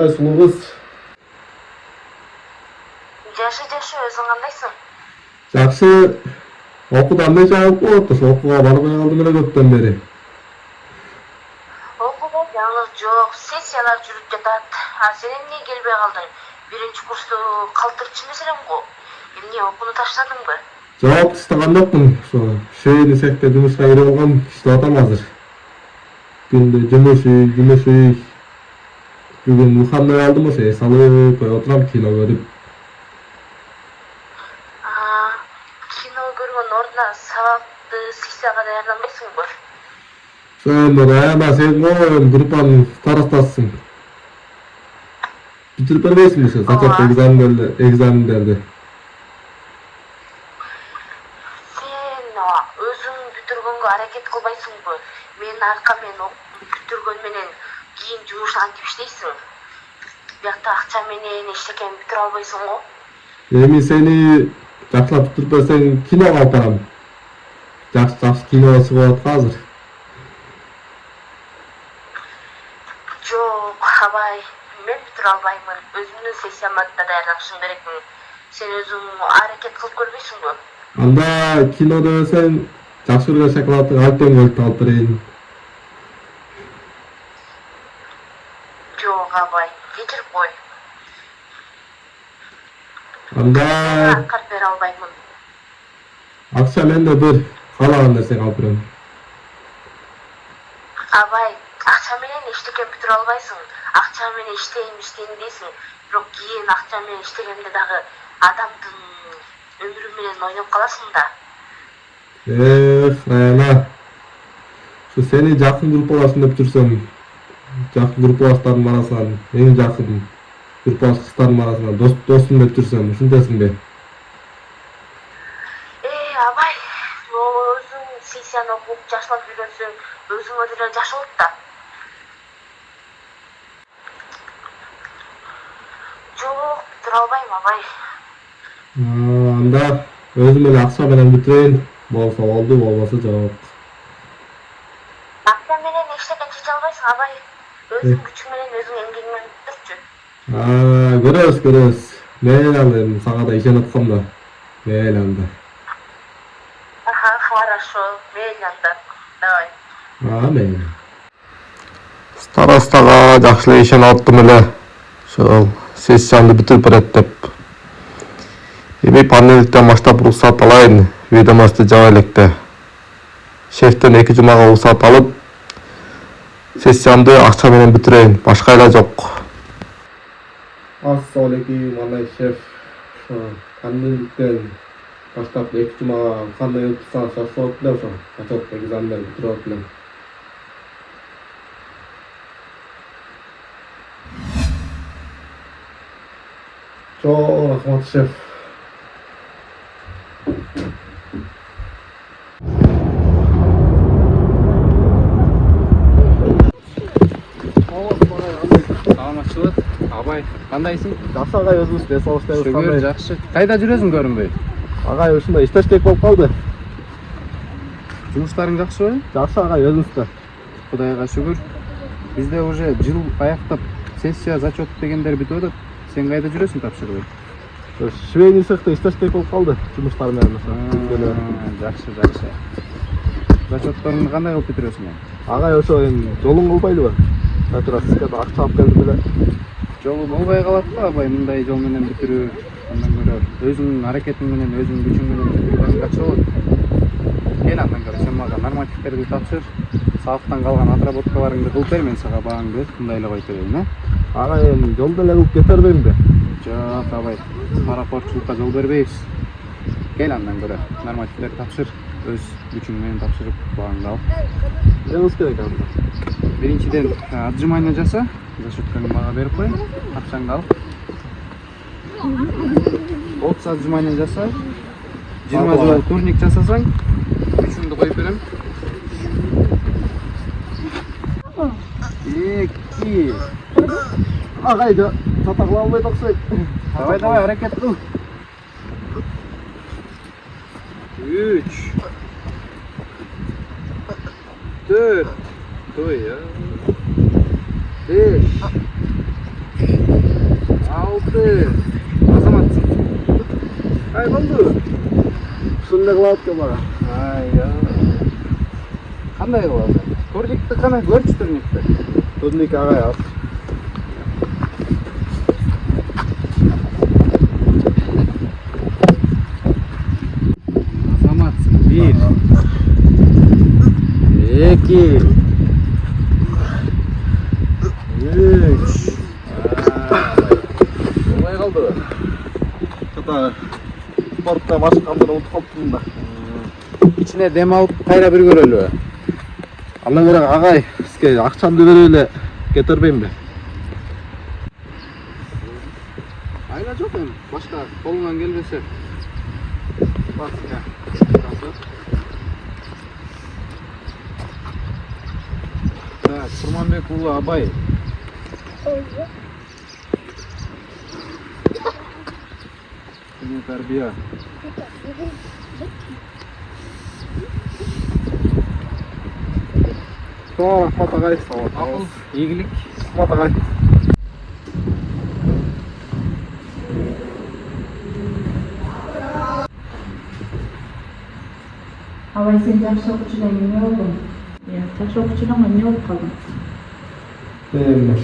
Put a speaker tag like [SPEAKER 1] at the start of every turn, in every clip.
[SPEAKER 1] кандай сулуу кыз?
[SPEAKER 2] Жашы өзүң кандайсың?
[SPEAKER 1] Жакшы. Окуудан нече ай болуп атты? Окууга барбай калдым эле көптөн бери.
[SPEAKER 2] Окууда жаңылык жок, сессиялар жүрүп жатат. Сен эмне келбей калдың? Биринчи курсту калтырчу эмес элең го? Эмне окууну таштадыңбы?
[SPEAKER 1] Жок, таштаган жокмун. Шейни цехте жумушка кирип алгам, иштеп атам азыр. Күндө жумуш үй. Бүгүн уханды алдым, ошо эс алып коюп отурам, кино көрүп.
[SPEAKER 2] Кино көргөн ордуна сабакты сессияга даярданбайсыңбы?
[SPEAKER 1] Sen сен го группанын старостасысың. Бүтүрүп бербейсиңби ошо зачет экзамендерди?
[SPEAKER 2] Сен өзүң бүтүргөнгө аракет кылбайсыңбы? Менин аркам менен бүтүргөн менен кийин жумуш антип иштейсиң. Биякта акча менен эчтекени бүтүрө албайсың го.
[SPEAKER 1] Эми сени жакшылап бүтүрүп берсең киного алып барам. Жакшы кино чыгып атат азыр.
[SPEAKER 2] Жок, абай, мен бүтүрө албаймын. Өзүмдүн сессияма да даярданышым керекмин. Сен өзүң аракет кылып көрбөйсүңбү?
[SPEAKER 1] Анда кино десең, жакшы көргөн шоколадты Альпен Гольд алып берейин.
[SPEAKER 2] Жок, абай, кечирип кой.
[SPEAKER 1] Анда
[SPEAKER 2] Карт бере албаймын.
[SPEAKER 1] акча менде бир, каалаган нерсең алып берем.
[SPEAKER 2] Абай, акча менен эчтеке бүтүрө албайсың. Акча менен иштейм дейсиң. Бирок кийин акча менен иштегенде дагы адамдын өмүрү менен ойноп каласың да.
[SPEAKER 1] Райана. Şu seni жакын группалашым деп жүрсөм, жакын группалаштардын арасынан, эң жакын группалаш кыздардын арасынан досум деп жүрсөм, ушинтесиңби?
[SPEAKER 2] Абай, өзүң сессияны окуп жашылап жүргөнсүң, өзүңө деле жаш болот да. Жок, бүтүрө албайм, абай.
[SPEAKER 1] Анда өзүм эле акча менен бүтүрөйүн. Болсо болду, болбосо жок.
[SPEAKER 2] Акча менен эчтеке чече албайсың, абай. Өзүң күчүң менен, өзүң эмгегиң менен бүтүрчү.
[SPEAKER 1] Көрөбүз. Мейли анда, сага да ишенип аткам да. Мейли анда.
[SPEAKER 2] Хорошо, мейли анда. Давай.
[SPEAKER 1] Мейли. Старостага жакшы эле ишенип аттым эле. Ошол сессиямды бүтүрүп берет деп. Эми понедельниктен баштап уруксат алайын, ведомоство жаба электе. Шефтен 2 жумага уруксат алып, сессиямды акча менен бүтүрөйүн, башка айла жок. Ассалейкум, андай шеф. Понедельниктен баштап 2 жумага кандай өтүп шашылып эле ошо. Зачет экзамендерди бүтүрүп элем. Чоң рахмат, шеф.
[SPEAKER 3] Саламатчылык, абай, кандайсың?
[SPEAKER 1] Жакшы агай, өзүңүз бес алыштайбыз кандай?
[SPEAKER 3] Шүгүр, жакшы. Кайда жүрөсүң көрүнбөй?
[SPEAKER 1] Агай, ушундай иштештек болуп калды.
[SPEAKER 3] Жумуштарың жакшыбы?
[SPEAKER 1] Жакшы агай, өзүңүздө.
[SPEAKER 3] Кудайга шүгүр. Бизде уже жыл аяктап, сессия, зачет дегендер бүтүп атат. Сен кайда жүрөсүң тапшырбай?
[SPEAKER 1] Швейный цехте иштештек болуп калды, жумуштар менен.
[SPEAKER 3] Жакшы. Зачетторуңду кандай кылып бүтүрөсүң?
[SPEAKER 1] Агай, ошо эми жолуң болбойлубу? Сизге да акча алып келдим эле.
[SPEAKER 3] Жолу болбой калат да, абай, мындай жол менен бүтүрүү. Андан көрө өзүңдүн аракетиң менен, өзүңдүн күчүң менен бүтүргөн жакшы болот. Кел андан көрө сен мага нормативтерди тапшыр. Сабактан калган отработкаларыңды кылып бер, мен сага бааңды мындай эле коюп берейин,
[SPEAKER 1] Агай, эми жолду эле кылып кете бербеймби?
[SPEAKER 3] Жок, абай, парапортчулукка жол бербейбиз. Кел андан көрө нормативтерди тапшыр. Өз күчүң менен тапшырып бааңды ал.
[SPEAKER 1] Эмес керек анда?
[SPEAKER 3] Биринчиден отжимание жаса, зачеткаңды мага берип кой, акчаңды ал. 30 отжимание жаса, 20 жыл турник жасасаң, күчүңдү коюп берем. 2.
[SPEAKER 1] Агай, жатакла албайт окшойт.
[SPEAKER 3] Давай, аракет кыл. 3. 4. 5. Алты. Азаматсың. Ай, болду?
[SPEAKER 4] Ушундай кылып атка бара.
[SPEAKER 3] Ай, я. Кандай кыласың? Турникти кана көрчү турникти.
[SPEAKER 4] Турник агай аз.
[SPEAKER 3] Азаматсың. 1 2 3. Болбой калды.
[SPEAKER 4] Ката спортка башкандыр утуп калыптым да.
[SPEAKER 3] İçine dem alıp kayra bir görölü.
[SPEAKER 4] Ала керек агай, сизге акчамды берип эле кетирбеймби?
[SPEAKER 3] Ayla çok hem. Başka kolundan gelmese. Bak ya. Так, Kurmanbek ulu Abay. Seni terbiye.
[SPEAKER 4] Sonra Rahmat agay, sağ ol.
[SPEAKER 3] Akıl, iyilik.
[SPEAKER 4] Rahmat agay.
[SPEAKER 5] Абай, сен жакшы окуучудан эмне болдуң? Жакшы окуучудан эмне болуп калдың?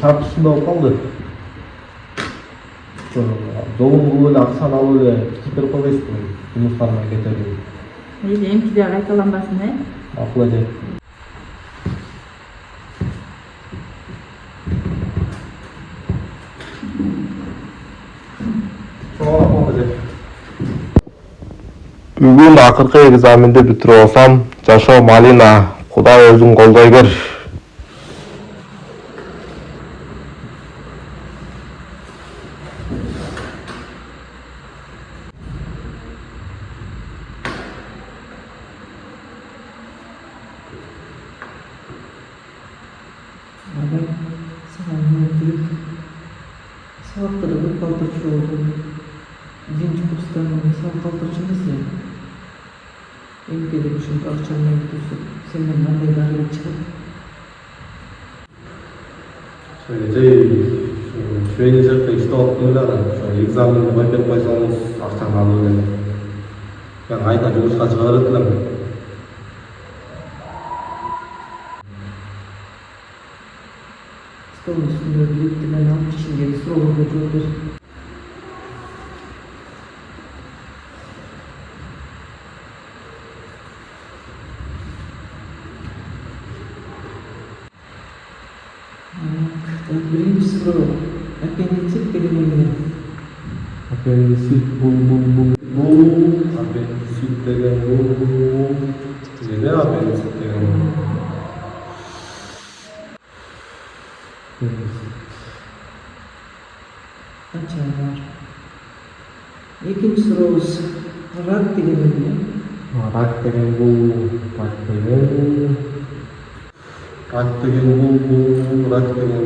[SPEAKER 4] Шарт ушундай болуп калды. Жолун кылып эле акчаны алып эле кетирип койбойсузбу? Жумуштарына кетирип.
[SPEAKER 5] Эмкиде кайталанбасын,
[SPEAKER 4] Макул эже.
[SPEAKER 1] Бүгүн акыркы экзаменди бүтүрүп алсам, жашоо Малина, Кудай өзүң колдой бер.
[SPEAKER 6] Абай, саған ниеттілік, сабақтарда көп қалтыршы болды. Биринчи курстан сабақ қалтыршы эмес. Эмкеде ушунча акчаны тусуп, сенден кандай дарылык чыгат?
[SPEAKER 4] Швейный цехта иштеп атып эле, ошо экзаменди байкеп койсоңуз акчаны алып эле. Мен айда жумушка чыга берет элем.
[SPEAKER 6] Столдун үстүндө билетти менен алып ишиңдеги суроолорго жооп бер. Биринчи суроо. Аппендицит деген эмне?
[SPEAKER 4] Аппендицит бул. Аппендицит деген бул. Эмне аппендицит деген?
[SPEAKER 6] Канча бар? Экинчи сурообуз. Рак деген эмне?
[SPEAKER 4] Рак деген бул. Рак деген бул. Рак деген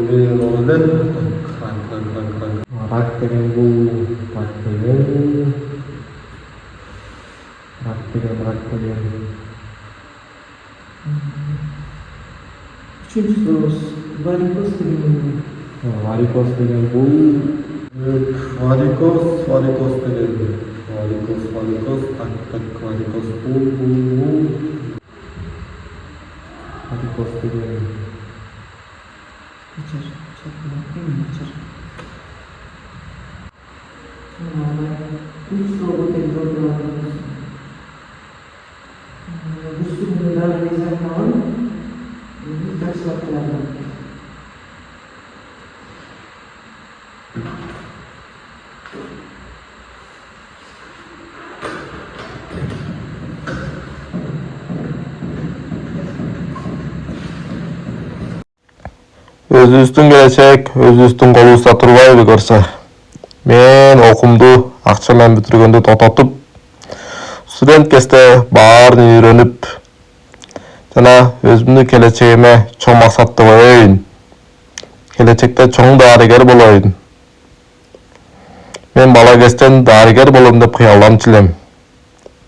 [SPEAKER 4] менен ол эле. Рак деген бул. Рак деген.
[SPEAKER 6] Үчүнчү сурообуз. Варикоз деген эмне?
[SPEAKER 4] Варикоз деген бул. Варикоз деген. Варикоз, варикоз бул. Варикоз деген.
[SPEAKER 6] Начар, начар. Үч суроого тең жооп бере алабыз. Үстүндө дагы экзамен алып, биз жакшылап кылабыз.
[SPEAKER 1] Өзүбүздүн келечек, өзүбүздүн колубузда турбайбы көрсө. Мен окуумду акча менен бүтүргөндү токтотуп, студент кезде баарын үйрөнүп, жана өзүмдүн келечегиме чоң максатты коеюн. Келечекте чоң дарыгер болоюн. Мен бала кезден дарыгер болом деп кыялданчу элем.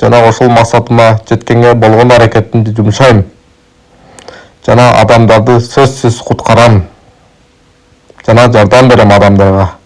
[SPEAKER 1] Жана ошол максатыма жеткенге болгон аракетимди жумшайм. Жана адамдарды сөзсүз куткарам. Жана жардам берем адамдарга.